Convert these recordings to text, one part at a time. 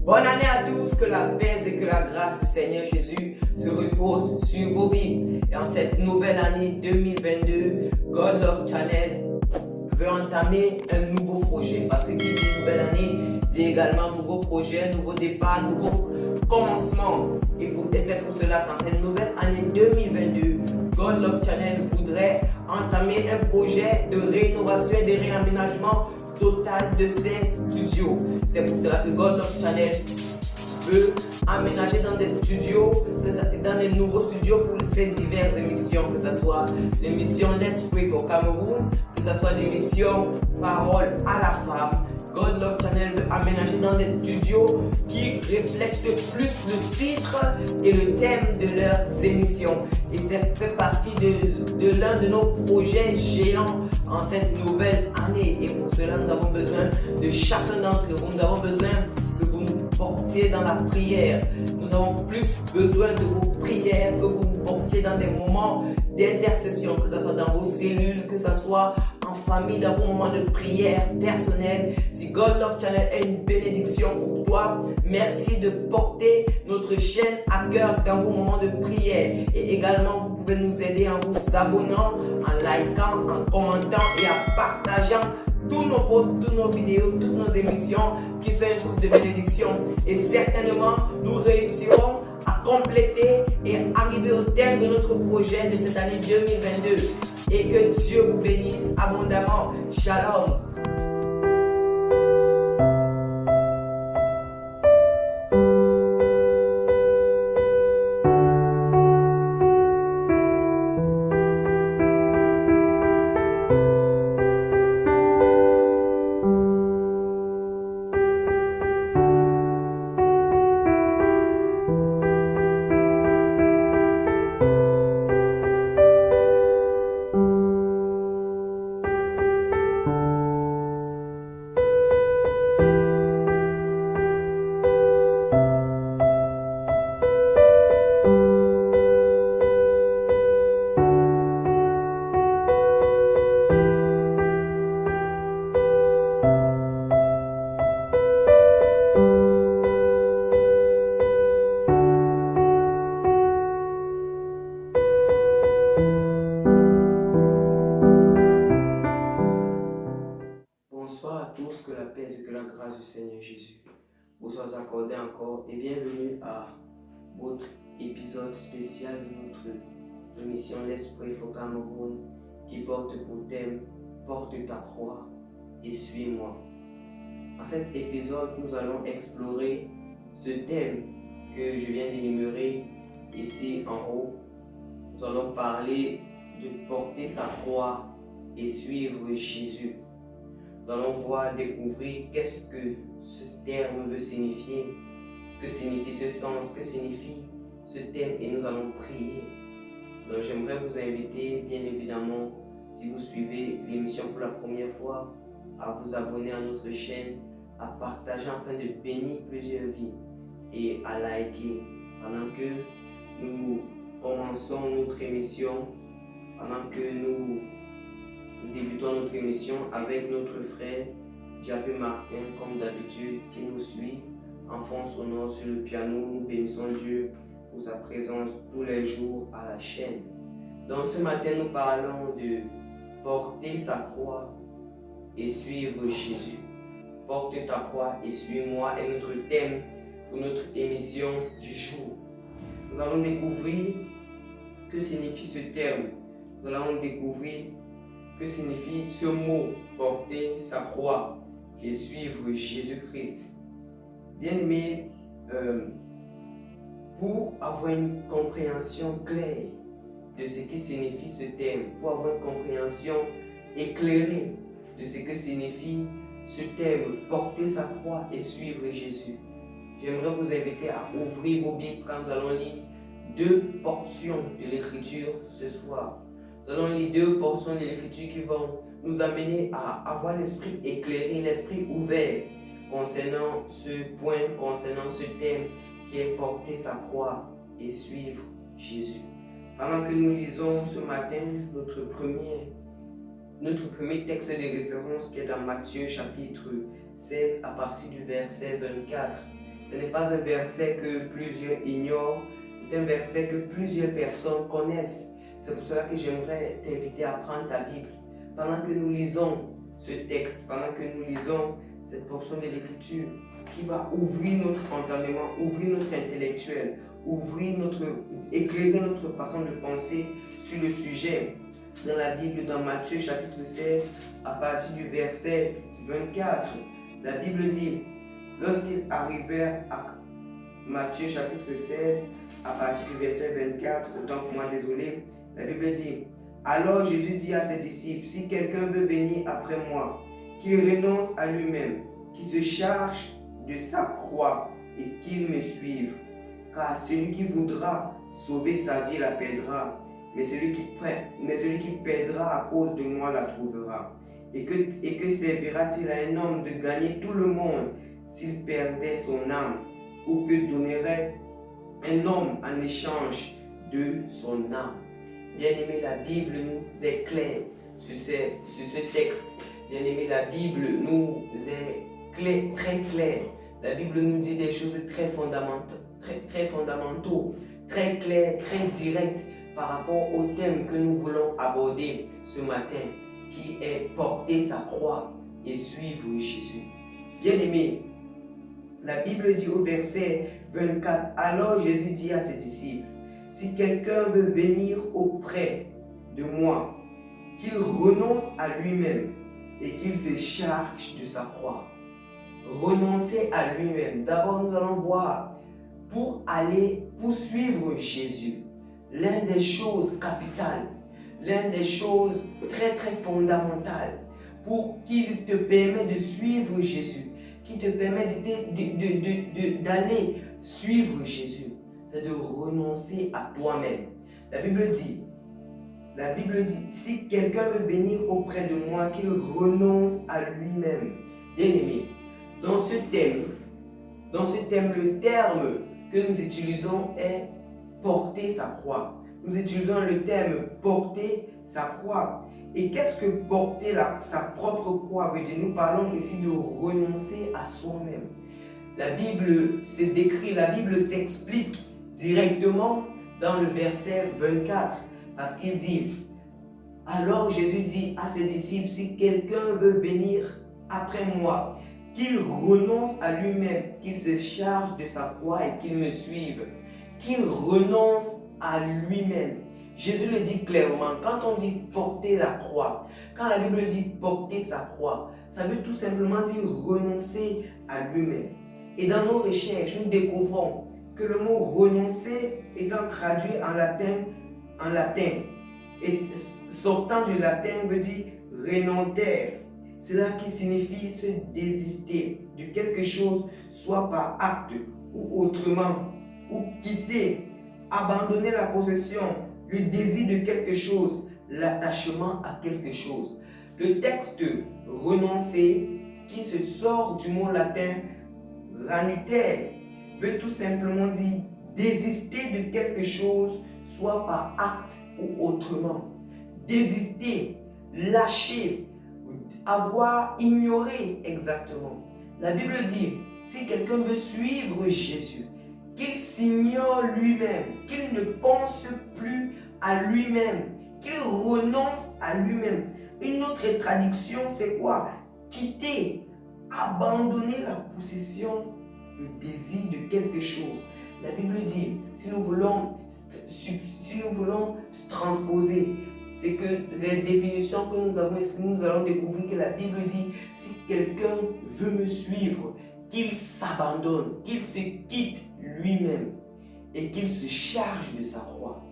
Bonne année à tous, que la paix et que la grâce du Seigneur Jésus se reposent sur vos vies. Et en cette nouvelle année 2022, God Love Channel veut entamer un nouveau projet. Parce que qui dit nouvelle année, dit également nouveau projet, nouveau départ, nouveau commencement. Et c'est pour cela qu'en cette nouvelle année 2022, God Love Channel voudrait entamer un projet de rénovation et de réaménagement total de ses studios. C'est pour cela que God Love Channel veut aménager dans des studios, dans des nouveaux studios pour ses diverses émissions, que ce soit l'émission Let's Pray for Cameroun, que ce soit l'émission Parole à la femme. God Love Channel veut aménager dans des studios qui reflètent plus le titre et le thème de leurs émissions. Et ça fait partie de l'un de nos projets géants en cette nouvelle année. Et pour cela, nous avons besoin de chacun d'entre vous. Nous avons besoin que vous nous portiez dans la prière. Nous avons plus besoin de vos prières, que vous nous portiez dans des moments d'intercession, que ce soit dans vos cellules, que ce soit en famille, dans vos moments de prière personnelle. Si God Love Channel est une bénédiction pour toi, merci de porter notre chaîne à cœur dans vos moments de prière. Et également, vous pouvez nous aider en vous abonnant, en likant, en commentant et en partageant tous nos posts, toutes nos vidéos, toutes nos émissions qui sont une source de bénédiction. Et certainement, nous réussirons à compléter et arriver au terme de notre projet de cette année 2022. Et que Dieu vous bénisse abondamment. Shalom. Bonsoir à tous, que la paix et que la grâce du Seigneur Jésus vous soient accordés encore et bienvenue à votre épisode spécial de notre émission Let's Pray for Cameroun qui porte pour thème Porte ta croix et suis-moi. En cet épisode, nous allons explorer ce thème que je viens d'énumérer ici en haut. Nous allons parler de porter sa croix et suivre Jésus. Nous allons voir, découvrir qu'est-ce que ce terme veut signifier, que signifie ce sens, que signifie ce thème, et nous allons prier. Donc j'aimerais vous inviter, bien évidemment, si vous suivez l'émission pour la première fois, à vous abonner à notre chaîne, à partager afin de bénir plusieurs vies et à liker pendant que nous commençons notre émission, pendant que nous débutons notre émission avec notre frère Diapé Martin, comme d'habitude, qui nous suit en fond sonore sur le piano. Nous bénissons Dieu pour sa présence tous les jours à la chaîne. Donc ce matin, nous parlons de porter sa croix et suivre Jésus. Porte ta croix et suis-moi est notre thème pour notre émission du jour. Nous allons découvrir que signifie ce terme. Nous allons découvrir que signifie ce mot, porter sa croix et suivre Jésus-Christ. Bien-aimés, pour avoir une compréhension claire de ce que signifie ce terme, pour avoir une compréhension éclairée de ce que signifie ce terme, porter sa croix et suivre Jésus, j'aimerais vous inviter à ouvrir vos Bibles quand nous allons lire deux portions de l'Écriture ce soir. Nous allons lire deux portions de l'Écriture qui vont nous amener à avoir l'esprit éclairé, l'esprit ouvert concernant ce point, concernant ce thème qui est porter sa croix et suivre Jésus. Pendant que nous lisons ce matin notre premier texte de référence qui est dans Matthieu chapitre 16 à partir du verset 24. Ce n'est pas un verset que plusieurs ignorent, c'est un verset que plusieurs personnes connaissent. C'est pour cela que j'aimerais t'inviter à prendre ta Bible. Pendant que nous lisons ce texte, pendant que nous lisons cette portion de l'Écriture qui va ouvrir notre entendement, ouvrir notre intellectuel, éclairer notre façon de penser sur le sujet. Dans la Bible, dans Matthieu chapitre 16, à partir du verset 24, la Bible dit, lorsqu'ils arrivèrent à Matthieu chapitre 16, à partir du verset 24, autant que moi désolé, la Bible dit, alors Jésus dit à ses disciples, si quelqu'un veut venir après moi, qu'il renonce à lui-même, qu'il se charge de sa croix et qu'il me suive. Car celui qui voudra sauver sa vie la perdra, mais celui qui perdra à cause de moi la trouvera. Et que servira-t-il à un homme de gagner tout le monde s'il perdait son âme? Ou que donnerait un homme en échange de son âme? Bien-aimé, la Bible nous éclaire sur ce texte. Bien-aimé, la Bible nous est très claire. La Bible nous dit des choses très fondamentaux, très clairs, très directs par rapport au thème que nous voulons aborder ce matin, qui est porter sa croix et suivre Jésus. Bien-aimé, la Bible dit au verset 24, alors Jésus dit à ses disciples, si quelqu'un veut venir auprès de moi, qu'il renonce à lui-même et qu'il se charge de sa croix. Renoncer à lui-même. D'abord, nous allons voir, pour suivre Jésus, l'une des choses capitales, l'une des choses très fondamentales, pour qu'il te permette de suivre Jésus, qui te permet d'aller suivre Jésus, c'est de renoncer à toi-même. La Bible dit, si quelqu'un veut venir auprès de moi, qu'il renonce à lui-même. Bien-aimé, dans ce thème, le terme que nous utilisons est porter sa croix. Nous utilisons le terme porter sa croix. Et qu'est-ce que porter sa propre croix veut dire? Nous parlons ici de renoncer à soi-même. La Bible se décrit, la Bible s'explique directement dans le verset 24. Parce qu'il dit, alors Jésus dit à ses disciples, si quelqu'un veut venir après moi, qu'il renonce à lui-même, qu'il se charge de sa croix et qu'il me suive. Qu'il renonce à lui-même. Jésus le dit clairement, quand on dit porter la croix, quand la Bible dit porter sa croix, ça veut tout simplement dire renoncer à lui-même. Et dans nos recherches, nous découvrons que le mot renoncer étant traduit en latin, et sortant du latin veut dire renonter. Cela qui signifie se désister de quelque chose, soit par acte ou autrement, ou quitter, abandonner la possession, le désir de quelque chose, l'attachement à quelque chose. Le texte renoncer, qui se sort du mot latin ranuter, veut tout simplement dire désister de quelque chose, soit par acte ou autrement. Désister, lâcher, avoir ignoré exactement. La Bible dit, si quelqu'un veut suivre Jésus, qu'il s'ignore lui-même, qu'il ne pense plus à lui-même, qu'il renonce à lui-même. Une autre traduction, c'est quoi? Quitter, abandonner la possession, le désir de quelque chose. La Bible dit, si nous voulons transposer, c'est que les définitions que nous avons ici, nous allons découvrir que la Bible dit, si quelqu'un veut me suivre, qu'il s'abandonne, qu'il se quitte lui-même et qu'il se charge de sa croix.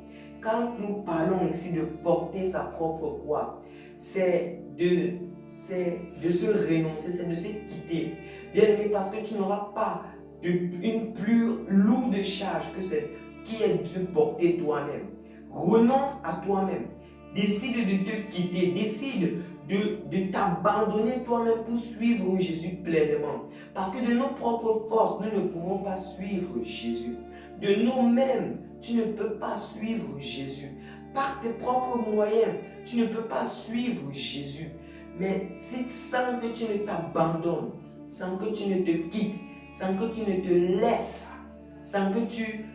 Quand nous parlons ici de porter sa propre croix, c'est de se renoncer, c'est de se quitter. Bien aimé, parce que tu n'auras pas une plus lourde charge que celle qui est de porter toi-même. Renonce à toi-même. Décide de te quitter. Décide de t'abandonner toi-même pour suivre Jésus pleinement. Parce que de nos propres forces, nous ne pouvons pas suivre Jésus. De nous-mêmes, tu ne peux pas suivre Jésus. Par tes propres moyens, tu ne peux pas suivre Jésus. Mais c'est sans que tu ne t'abandonnes, sans que tu ne te quittes, sans que tu ne te laisses, sans que tu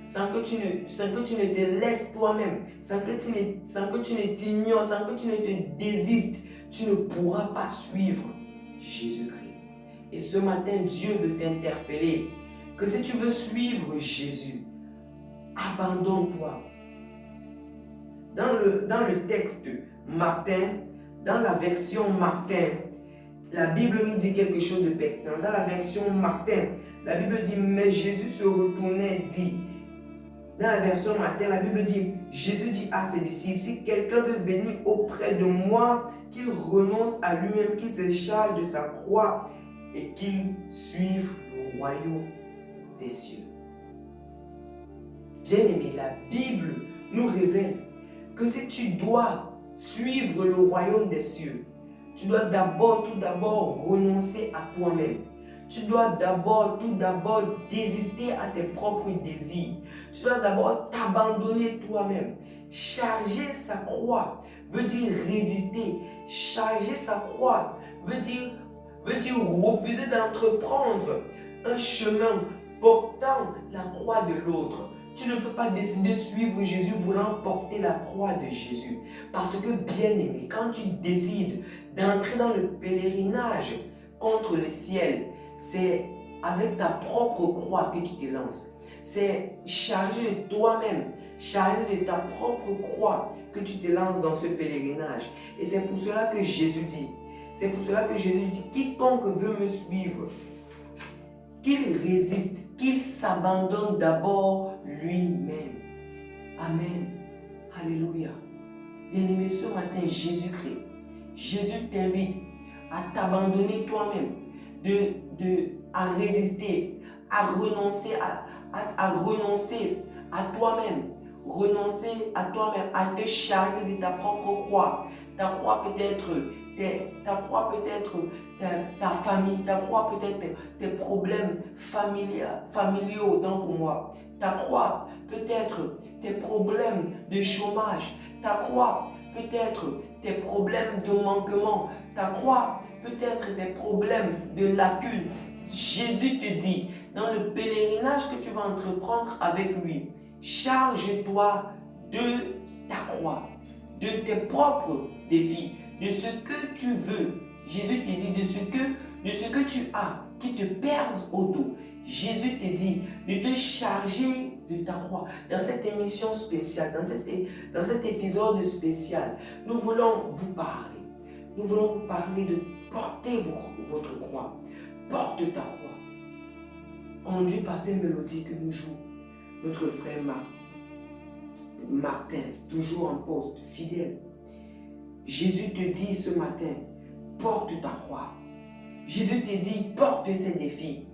ne te laisses toi-même, sans que tu ne t'ignores, sans que tu ne te désistes, tu ne pourras pas suivre Jésus-Christ. Et ce matin, Dieu veut t'interpeller que si tu veux suivre Jésus, abandonne-toi. Dans le texte Martin, dans la version Martin, la Bible nous dit quelque chose de pertinent. Dans la version Martin, la Bible dit, mais Jésus se retournait, dit. Dans la version Martin, la Bible dit, Jésus dit à ses disciples, si quelqu'un veut venir auprès de moi, qu'il renonce à lui-même, qu'il se charge de sa croix et qu'il suive le royaume des cieux. Bien-aimé, la Bible nous révèle que si tu dois suivre le royaume des cieux, tu dois tout d'abord renoncer à toi-même. Tu dois tout d'abord désister à tes propres désirs. Tu dois d'abord t'abandonner toi-même. Charger sa croix veut dire résister. Charger sa croix veut dire refuser d'entreprendre un chemin portant la croix de l'autre. Tu ne peux pas décider de suivre Jésus voulant porter la croix de Jésus. Parce que, bien-aimé, quand tu décides d'entrer dans le pèlerinage contre le ciel, c'est avec ta propre croix que tu te lances. C'est chargé de toi-même, chargé de ta propre croix que tu te lances dans ce pèlerinage. Et c'est pour cela que Jésus dit, quiconque veut me suivre, qu'il résiste, qu'il s'abandonne d'abord lui-même. Amen. Alléluia. Bien-aimé, ce matin, Jésus t'invite à t'abandonner toi-même, à résister, à renoncer à toi-même, à te charger de ta propre croix. Ta croix peut être ta famille, ta croix peut être tes problèmes familiaux, autant pour moi. Ta croix peut être tes problèmes de chômage. Ta croix peut être tes problèmes de manquement. Ta croix peut être tes problèmes de lacunes. Jésus te dit, dans le pèlerinage que tu vas entreprendre avec lui, charge-toi de ta croix, de tes propres défis, de ce que tu veux. Jésus te dit de ce que tu as qui te perce au dos. Jésus te dit de te charger de ta croix. Dans cette émission spéciale, dans cet épisode spécial, nous voulons vous parler. Nous voulons vous parler de porter votre croix. Porte ta croix. Conduit par ces mélodies que nous jouons, notre frère Martin, toujours en poste, fidèle. Jésus te dit ce matin, porte ta croix. Jésus te dit, porte ces défis,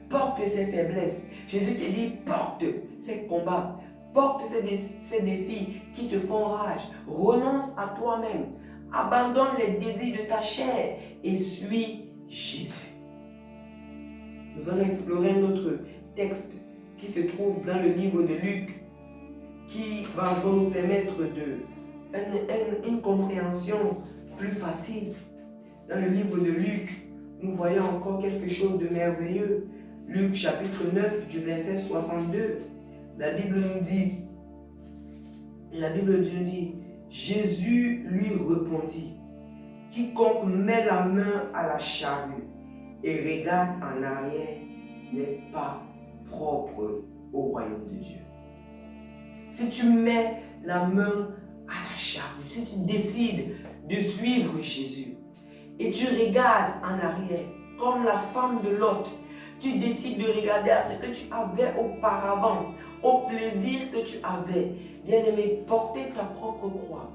porte ces faiblesses. Jésus te dit, porte ces combats, porte ces défis qui te font rage. Renonce à toi-même, abandonne les désirs de ta chair et suis Jésus. Nous allons explorer un autre texte qui se trouve dans le livre de Luc, qui va encore nous permettre une compréhension plus facile. Dans le livre de Luc, nous voyons encore quelque chose de merveilleux. Luc chapitre 9 du verset 62, la Bible nous dit, Jésus lui répondit, quiconque met la main à la charrue et regarde en arrière n'est pas propre au royaume de Dieu. Si tu mets la main à la charrue, si tu décides de suivre Jésus et tu regardes en arrière, comme la femme de Lot, tu décides de regarder à ce que tu avais auparavant, au plaisir que tu avais. Bien-aimé, porter ta propre croix.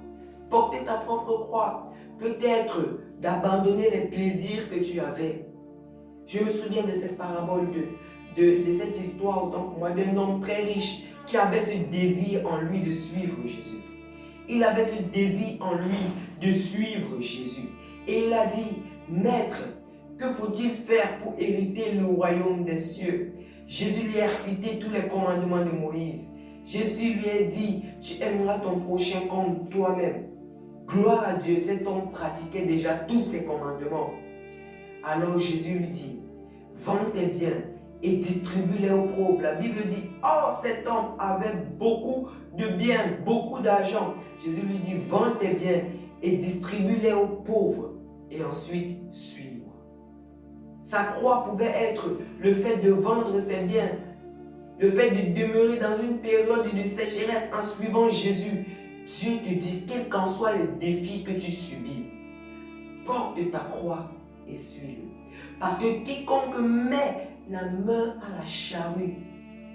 Porter ta propre croix peut être d'abandonner les plaisirs que tu avais. Je me souviens de cette parabole, de cette histoire, autant pour moi, d'un homme très riche qui avait ce désir en lui de suivre Jésus. Il avait ce désir en lui de suivre Jésus. Et il a dit, Maître, que faut-il faire pour hériter le royaume des cieux? Jésus lui a cité tous les commandements de Moïse. Jésus lui a dit, tu aimeras ton prochain comme toi-même. Gloire à Dieu, cet homme pratiquait déjà tous ces commandements. Alors Jésus lui dit, vends tes biens et distribue-les aux pauvres. La Bible dit, oh, cet homme avait beaucoup de biens, beaucoup d'argent. Jésus lui dit, vends tes biens et distribue-les aux pauvres. Et ensuite, suis-moi. Sa croix pouvait être le fait de vendre ses biens, le fait de demeurer dans une période de sécheresse en suivant Jésus. Dieu te dit, quel qu'en soit le défi que tu subis, porte ta croix et suis-le. Parce que quiconque met la main à la charrue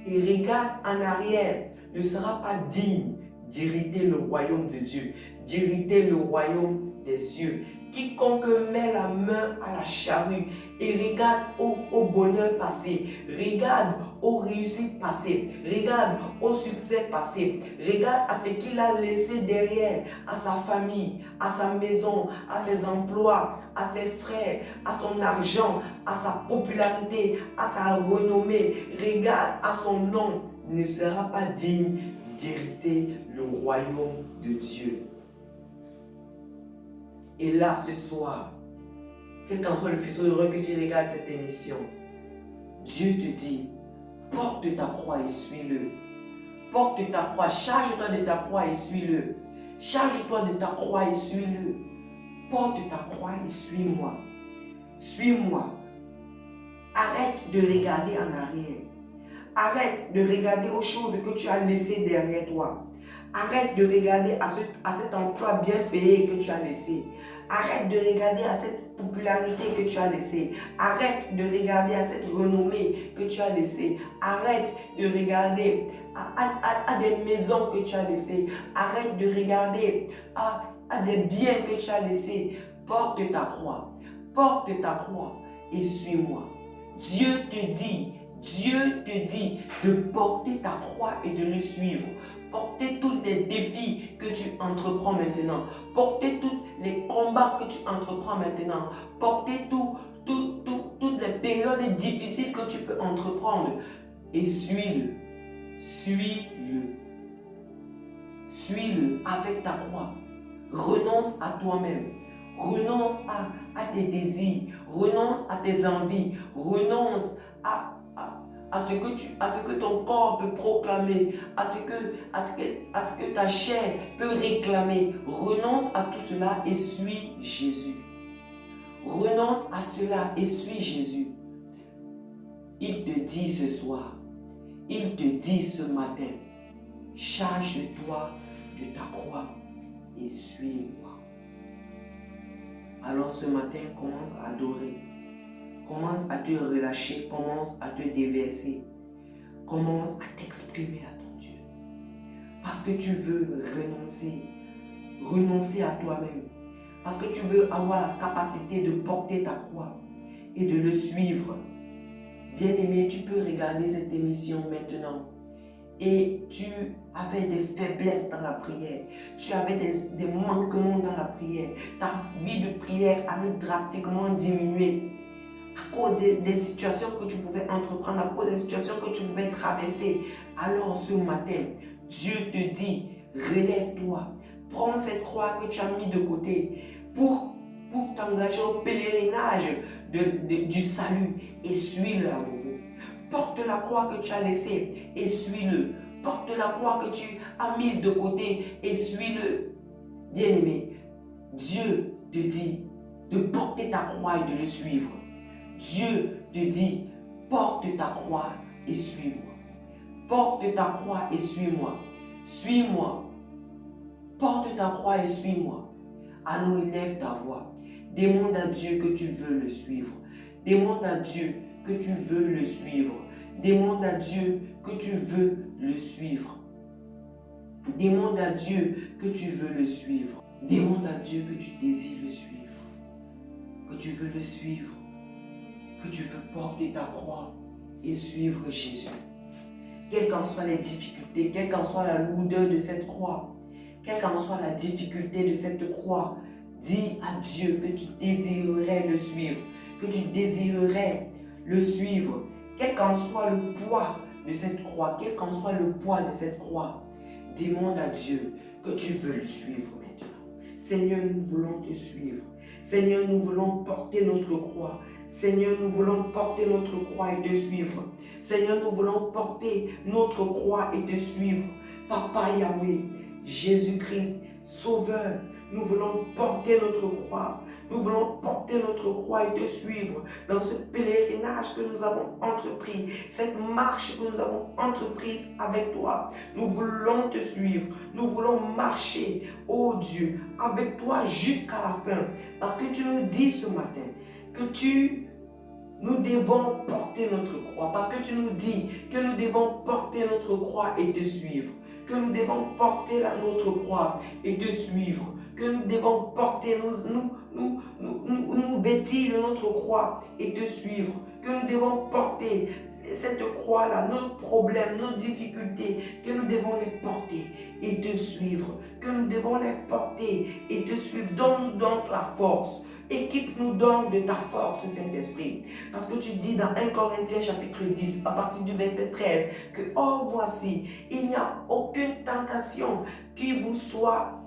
et regarde en arrière ne sera pas digne d'hériter le royaume de Dieu, d'hériter le royaume des cieux. Quiconque met la main à la charrue et regarde au bonheur passé, regarde aux réussites passées, regarde au succès passé, regarde à ce qu'il a laissé derrière, à sa famille, à sa maison, à ses emplois, à ses frères, à son argent, à sa popularité, à sa renommée, regarde à son nom, ne sera pas digne d'hériter le royaume de Dieu. Et là, ce soir, quel qu'en soit le fuseau heureux que tu regardes cette émission, Dieu te dit, porte ta croix et suis-le. Porte ta croix, charge-toi de ta croix et suis-le. Charge-toi de ta croix et suis-le. Porte ta croix et suis-moi. Suis-moi. Arrête de regarder en arrière. Arrête de regarder aux choses que tu as laissées derrière toi. Arrête de regarder à cet emploi bien payé que tu as laissé. Arrête de regarder à cette popularité que tu as laissée. Arrête de regarder à cette renommée que tu as laissée. Arrête de regarder à des maisons que tu as laissées. Arrête de regarder à des biens que tu as laissés. Porte ta croix. Porte ta croix et suis-moi. Dieu te dit de porter ta croix et de le suivre. Porter tous les défis que tu entreprends maintenant. Porter tous les combats que tu entreprends maintenant. Porter toutes les périodes difficiles que tu peux entreprendre. Et suis-le. Suis-le. Suis-le avec ta croix. Renonce à toi-même. Renonce à tes désirs. Renonce à tes envies. Renonce à ce que ton corps peut proclamer, à ce que ta chair peut réclamer. Renonce à tout cela et suis Jésus. Renonce à cela et suis Jésus. Il te dit ce soir, il te dit ce matin, charge-toi de ta croix et suis-moi. Alors ce matin, commence à adorer. Commence à te relâcher, commence à te déverser. Commence à t'exprimer à ton Dieu. Parce que tu veux renoncer à toi-même. Parce que tu veux avoir la capacité de porter ta croix et de le suivre. Bien-aimé, tu peux regarder cette émission maintenant et tu avais des faiblesses dans la prière. Tu avais des manquements dans la prière. Ta vie de prière avait drastiquement diminué. À cause des situations que tu pouvais entreprendre, à cause des situations que tu pouvais traverser. Alors ce matin, Dieu te dit, relève-toi, prends cette croix que tu as mis de côté pour t'engager au pèlerinage du salut et suis-le à nouveau. Porte la croix que tu as laissée et suis-le. Porte la croix que tu as mise de côté et suis-le. Bien-aimé, Dieu te dit de porter ta croix et de le suivre. Dieu te dit, porte ta croix et suis-moi. Porte ta croix et suis-moi. Suis-moi. Porte ta croix et suis-moi. Alors élève ta voix. Demande à Dieu que tu veux le suivre. Demande à Dieu que tu veux le suivre. Demande à Dieu que tu veux le suivre. Demande à Dieu que tu veux le suivre. Demande à Dieu que tu désires le suivre. Que tu veux le suivre. Que tu veux porter ta croix et suivre Jésus. Quelles qu'en soient les difficultés, quelle qu'en soit la lourdeur de cette croix, quelle qu'en soit la difficulté de cette croix, dis à Dieu que tu désirerais le suivre, que tu désirerais le suivre, quel qu'en soit le poids de cette croix, quel qu'en soit le poids de cette croix, demande à Dieu que tu veux le suivre maintenant. Seigneur, nous voulons te suivre. Seigneur, nous voulons porter notre croix. Seigneur, nous voulons porter notre croix et te suivre. Seigneur, nous voulons porter notre croix et te suivre. Papa Yahweh, Jésus-Christ, Sauveur, nous voulons porter notre croix. Nous voulons porter notre croix et te suivre dans ce pèlerinage que nous avons entrepris, cette marche que nous avons entreprise avec toi. Nous voulons te suivre. Nous voulons marcher, oh Dieu, avec toi jusqu'à la fin. Parce que tu nous dis ce matin que nous devons porter notre croix. Parce que tu nous dis que nous devons porter notre croix et te suivre. Que nous devons porter notre croix et te suivre. Que nous devons porter, nous vêtir de notre croix et te suivre. Que nous devons porter cette croix-là, nos problèmes, nos difficultés, que nous devons les porter et te suivre. Que nous devons les porter et te suivre. Donne-nous donc la force. Équipe-nous donc de ta force, Saint-Esprit. Parce que tu dis dans 1 Corinthiens chapitre 10, à partir du verset 13, que « Oh, voici, il n'y a aucune tentation qui vous soit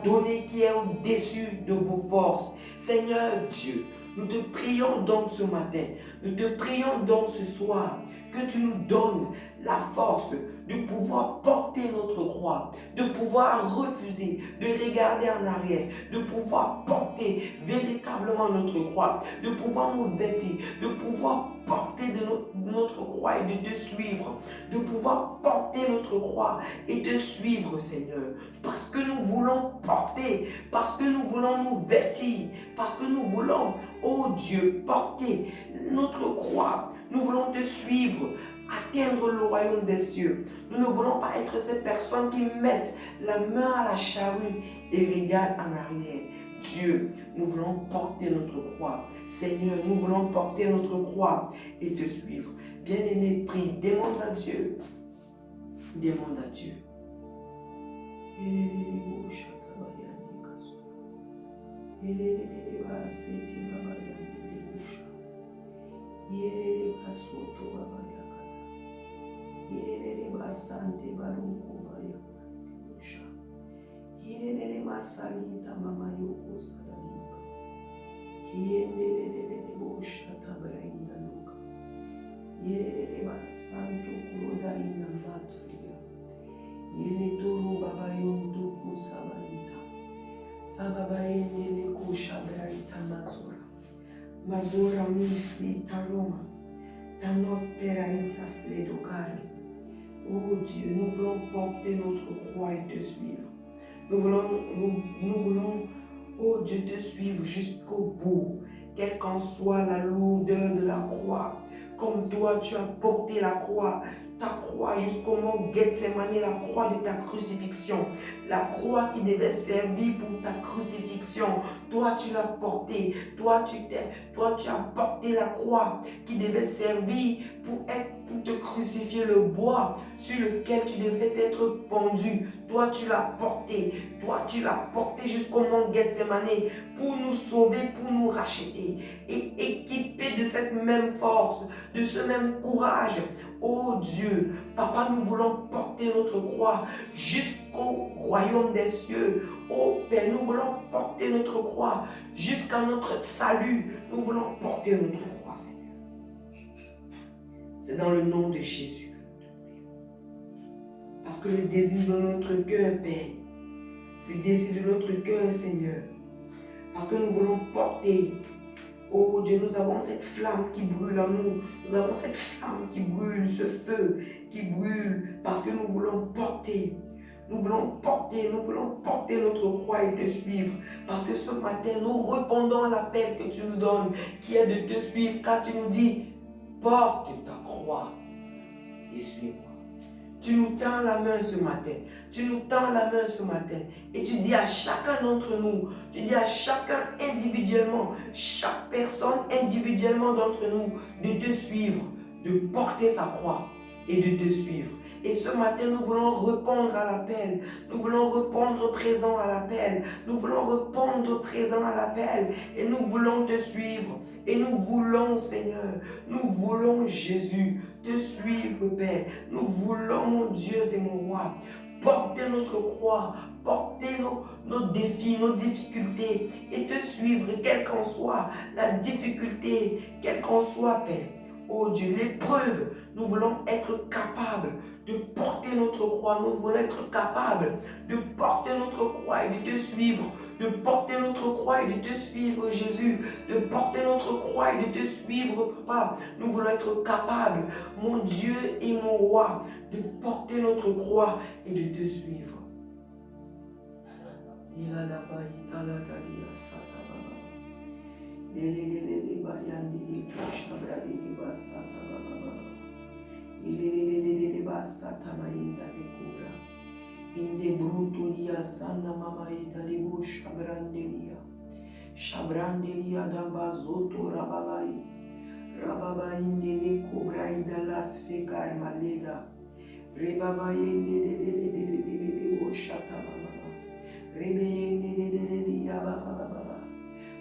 donnée, qui est au-dessus de vos forces. » Seigneur Dieu, nous te prions donc ce matin, nous te prions donc ce soir, que tu nous donnes la force de pouvoir porter notre croix, de pouvoir refuser, de regarder en arrière, de pouvoir porter véritablement notre croix, de pouvoir nous vêtir, de pouvoir porter notre croix et de te suivre, de pouvoir porter notre croix et te suivre, Seigneur, parce que nous voulons porter, parce que nous voulons nous vêtir, parce que nous voulons, oh Dieu, porter notre croix, nous voulons te suivre, atteindre le royaume des cieux. Nous ne voulons pas être ces personnes qui mettent la main à la charrue et regardent en arrière. Dieu, nous voulons porter notre croix. Seigneur, nous voulons porter notre croix et te suivre. Bien-aimé, prie, demande à Dieu. Demande à Dieu. Yelele basante baruku baya kusha. Yelele masalita mama yoko sadalika. Yelele bosha tabrainda luka. Yelele basanto kuroda ina matfria. Yele toro baba yondo kusabalita. Sababa yele kusha braita mazora. Mazora mifli taroma. Tanos peraita fledokari. Oh Dieu, nous voulons porter notre croix et te suivre. Nous voulons, oh Dieu, te suivre jusqu'au bout, quelle qu'en soit la lourdeur de la croix. Comme toi, tu as porté la croix, ta croix jusqu'au mont Gethsemane, la croix de ta crucifixion, la croix qui devait servir pour ta crucifixion. Toi, tu l'as portée. Toi, tu as porté la croix qui devait servir pour te crucifier, le bois sur lequel tu devais être pendu. Toi, tu l'as porté. Toi, tu l'as porté jusqu'au mont Gethsemane pour nous sauver, pour nous racheter. Et équipé de cette même force, de ce même courage. Oh Dieu, Papa, nous voulons porter notre croix jusqu'au royaume des cieux. Oh Père, nous voulons porter notre croix jusqu'à notre salut. Nous voulons porter notre croix, Seigneur. C'est dans le nom de Jésus que nous te prions. Parce que le désir de notre cœur, Père, le désir de notre cœur, Seigneur, parce que nous voulons porter, oh Dieu, nous avons cette flamme qui brûle en nous. Nous avons cette flamme qui brûle, ce feu qui brûle, parce que nous voulons porter. Nous voulons porter notre croix et te suivre. Parce que ce matin, nous répondons à l'appel que tu nous donnes, qui est de te suivre, car tu nous dis, porte ta croix et suis-moi. Tu nous tends la main ce matin. Tu nous tends la main ce matin. Et tu dis à chacun d'entre nous, tu dis à chacun individuellement, chaque personne individuellement d'entre nous, de te suivre, de porter sa croix et de te suivre. Et ce matin, nous voulons répondre à l'appel. Nous voulons répondre présent à l'appel. Nous voulons répondre présent à l'appel. Et nous voulons te suivre. Et nous voulons, Seigneur, nous voulons, Jésus, te suivre, Père. Nous voulons, mon Dieu et mon roi, porter notre croix, porter nos défis, nos difficultés et te suivre, quelle qu'en soit la difficulté, quelle qu'en soit, Père. Oh Dieu, l'épreuve, nous voulons être capables de porter notre croix, nous voulons être capables de porter notre croix et de te suivre, de porter notre croix et de te suivre, Jésus, de porter notre croix et de te suivre, Papa. Nous voulons être capables, mon Dieu et mon roi, de porter notre croix et de te suivre. Inde bruturia sana mama italibu shabrandelia da bazoto rababai indele cobra idalas fekar maleda rebabai inde de shata mama rebe inde de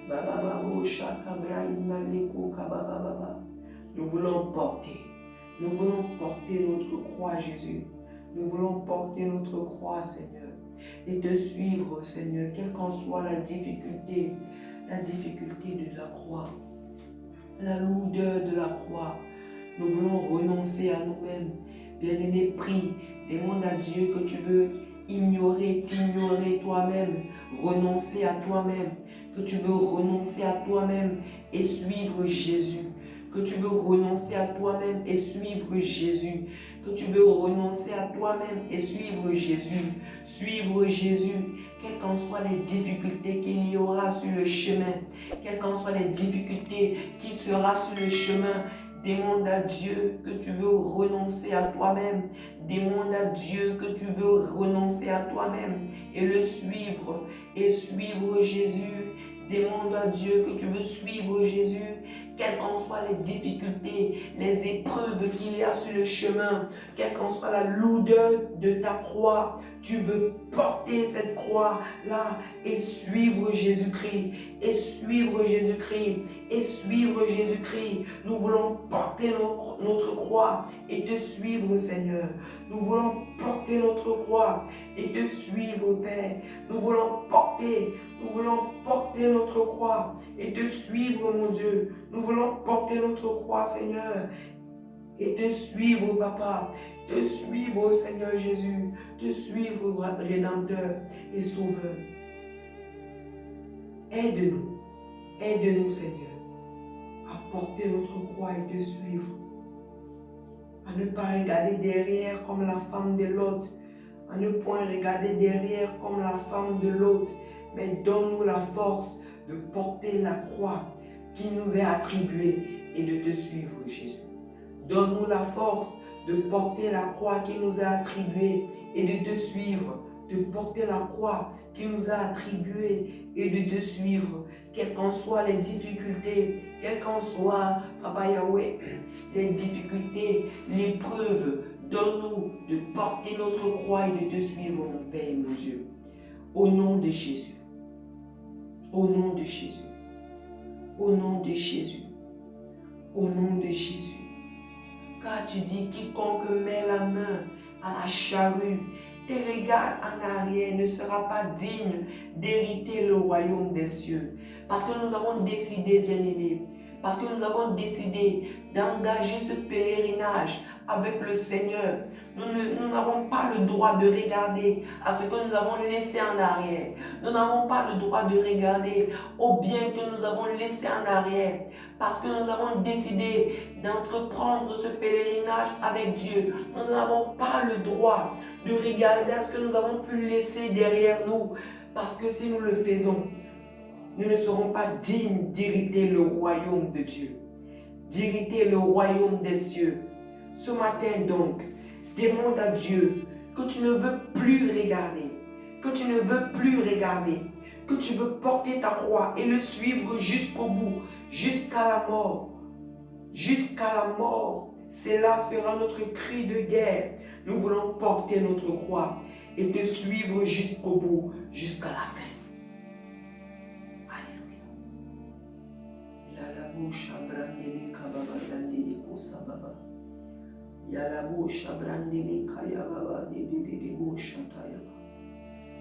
baba shata bra indale baba. Nous voulons porter notre croix, Jésus. Nous voulons porter notre croix, Seigneur, et te suivre, Seigneur, quelle qu'en soit la difficulté de la croix, la lourdeur de la croix. Nous voulons renoncer à nous-mêmes. Bien-aimé, prie, demande à Dieu que tu veux t'ignorer toi-même, renoncer à toi-même, que tu veux renoncer à toi-même et suivre Jésus. Que tu veux renoncer à toi-même et suivre Jésus. Que tu veux renoncer à toi-même et suivre Jésus. Suivre Jésus, quelles qu'en soient les difficultés qu'il y aura sur le chemin, quelles qu'en soient les difficultés qui sera sur le chemin, demande à Dieu que tu veux renoncer à toi-même. Demande à Dieu que tu veux renoncer à toi-même et le suivre et suivre Jésus. Demande à Dieu que tu veux suivre Jésus, quelles qu'en soient les difficultés, les épreuves qu'il y a sur le chemin, quelle qu'en soit la lourdeur de ta croix, tu veux porter cette croix-là et suivre Jésus-Christ, et suivre Jésus-Christ, et suivre Jésus-Christ. Nous voulons porter notre croix et te suivre, Seigneur. Nous voulons porter notre croix et te suivre, Père. Nous voulons porter notre croix et te suivre, mon Dieu. Nous voulons porter notre croix, Seigneur, et te suivre, Papa. Te suivre, Seigneur Jésus. Te suivre, Rédempteur et Sauveur. Aide-nous, Seigneur, à porter notre croix et te suivre. À ne pas regarder derrière comme la femme de Lot. À ne point regarder derrière comme la femme de l'autre. Mais donne-nous la force de porter la croix qui nous est attribuée et de te suivre, Jésus. Donne-nous la force de porter la croix qui nous est attribuée et de te suivre. De porter la croix qui nous a attribuée et de te suivre. Quelles qu'en soient les difficultés, quelles qu'en soient, Papa Yahweh, les difficultés, l'épreuve, donne-nous de porter notre croix et de te suivre, mon Père et mon Dieu. Au nom de Jésus. Au nom de Jésus. Au nom de Jésus. Au nom de Jésus. Car tu dis, quiconque met la main à la charrue et regarde en arrière ne sera pas digne d'hériter le royaume des cieux. Parce que nous avons décidé, bien-aimés, parce que nous avons décidé d'engager ce pèlerinage avec le Seigneur. Nous n'avons pas le droit de regarder à ce que nous avons laissé en arrière. Nous n'avons pas le droit de regarder au bien que nous avons laissé en arrière. Parce que nous avons décidé d'entreprendre ce pèlerinage avec Dieu. Nous n'avons pas le droit de regarder à ce que nous avons pu laisser derrière nous. Parce que si nous le faisons, nous ne serons pas dignes d'hériter le royaume de Dieu, d'hériter le royaume des cieux. Ce matin donc, demande à Dieu que tu ne veux plus regarder, que tu ne veux plus regarder, que tu veux porter ta croix et le suivre jusqu'au bout, jusqu'à la mort. Jusqu'à la mort, cela sera notre cri de guerre. Nous voulons porter notre croix et te suivre jusqu'au bout, jusqu'à la fin. Yalabo shabrandele kayababa de bo shatayaba.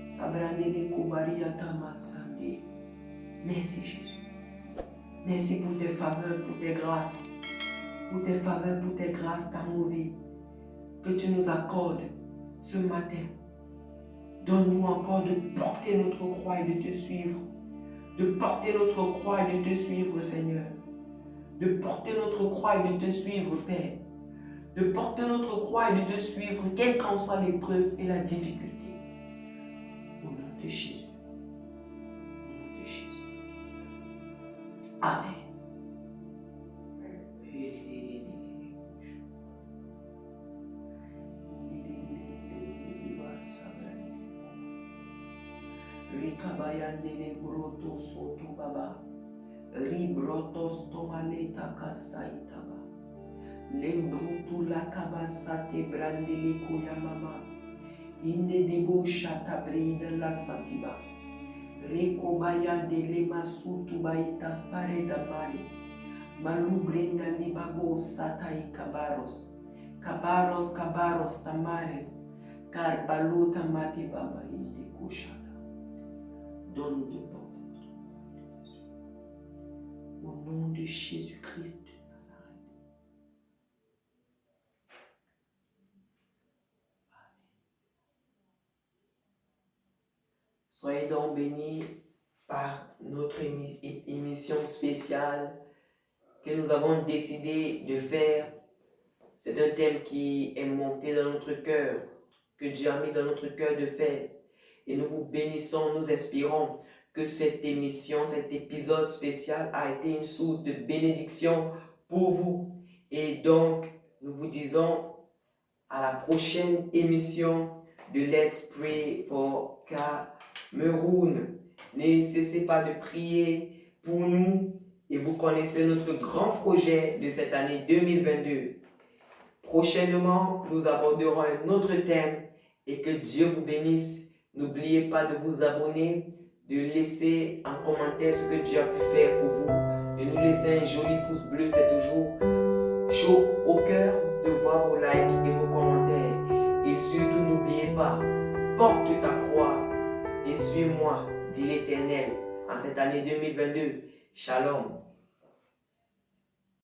Sabrandele kobariyata masande. Merci Jésus. Merci pour tes faveurs, pour tes grâces. Pour tes faveurs, pour tes grâces dans nos vies. Que tu nous accordes ce matin. Donne-nous encore de porter notre croix et de te suivre. De porter notre croix et de te suivre, Seigneur. De porter notre croix et de te suivre, Père. De porter notre croix et de te suivre, quelle qu'en soit l'épreuve et la difficulté. Au nom de Jésus. Au nom de Jésus. Amen. Rikabayandele broto soto baba. Ribrotos tomaleta kasaitaba. Lembrutu lakabasate brandele koyamama. Inde debo shata brida la satiba. Rekobaya dele masutu baita fareda mari. Malu brenda libabo satai kabaros. Kabaros tamares. Karbalota mate baba inde koshata. Donne-nous de porter notre croix. Au nom de Jésus-Christ de Nazareth. Amen. Soyez donc bénis par notre émission spéciale que nous avons décidé de faire. C'est un thème qui est monté dans notre cœur, que Dieu a mis dans notre cœur de faire. Et nous vous bénissons, nous espérons que cette émission, cet épisode spécial a été une source de bénédiction pour vous. Et donc, nous vous disons à la prochaine émission de Let's Pray for Cameroun. Ne cessez pas de prier pour nous et vous connaissez notre grand projet de cette année 2022. Prochainement, nous aborderons un autre thème et que Dieu vous bénisse. N'oubliez pas de vous abonner, de laisser en commentaire ce que Dieu a pu faire pour vous, de nous laisser un joli pouce bleu, c'est toujours chaud au cœur de voir vos likes et vos commentaires. Et surtout, n'oubliez pas, porte ta croix et suis-moi, dit l'Éternel, en cette année 2022. Shalom.